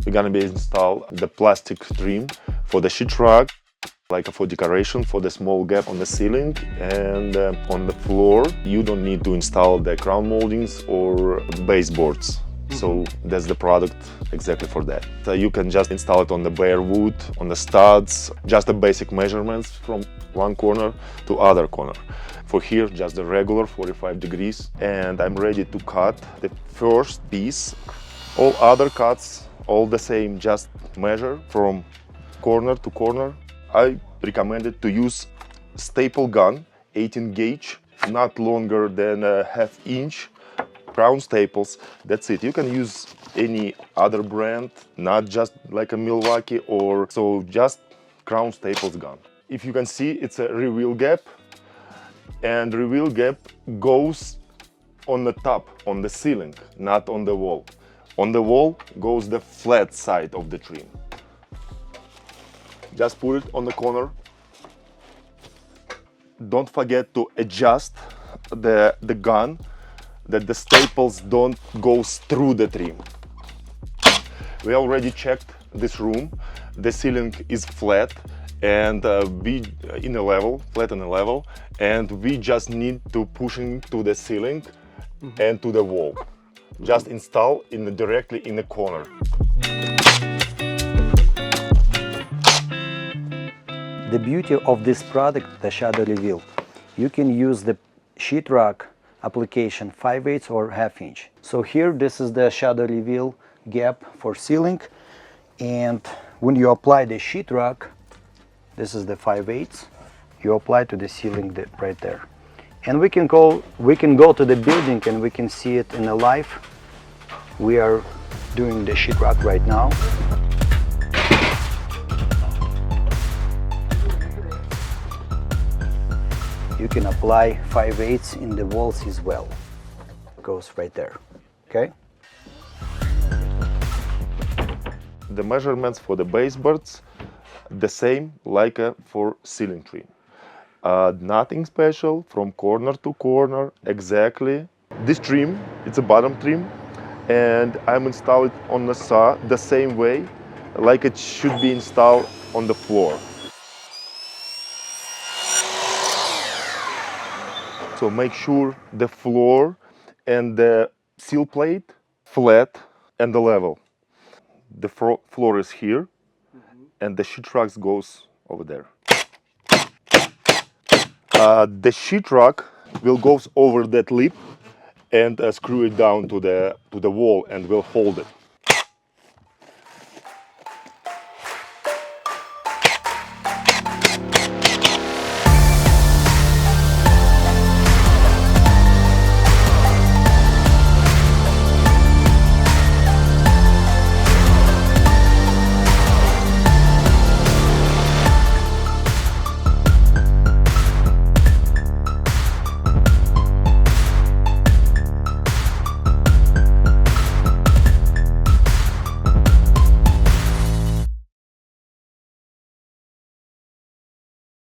we're gonna be install the plastic trim for the sheetrock, like for decoration, for the small gap on the ceiling, and on the floor you don't need to install the crown moldings or baseboards. So that's the product exactly for that. So you can just install it on the bare wood, on the studs, just the basic measurements from one corner to other corner. For here, just the regular 45 degrees, and I'm ready to cut the first piece. All other cuts, all the same, just measure from corner to corner. I recommended to use staple gun, 18 gauge, not longer than a ½ inch. Crown staples, that's it. You can use any other brand, not just like a Milwaukee or so, just crown staples gun. If you can see, it's a reveal gap, and reveal gap goes on the top, on the ceiling, not on the wall. On the wall goes the flat side of the trim. Just put it on the corner. Don't forget to adjust the gun, that the staples don't go through the trim. We already checked this room. The ceiling is flat and flat in a level, and we just need to push into the ceiling and to the wall. Just install directly in the corner. The beauty of this product, the shadow reveal, you can use the sheetrock application 5/8 or ½ inch. So here, this is the shadow reveal gap for ceiling, and when you apply the sheetrock, this is the 5/8, you apply to the ceiling right there. And we can go to the building and we can see it in a live. We are doing the sheetrock right now. You can apply 5/8 in the walls as well. It goes right there, okay? The measurements for the baseboards, the same like for ceiling trim. Nothing special, from corner to corner, exactly. This trim, it's a bottom trim, and I'm installed on the saw the same way, like it should be installed on the floor. So make sure the floor and the sill plate flat and the level. The floor is here, and the sheetrock goes over there. The sheetrock will go over that lip and screw it down to the wall and will hold it.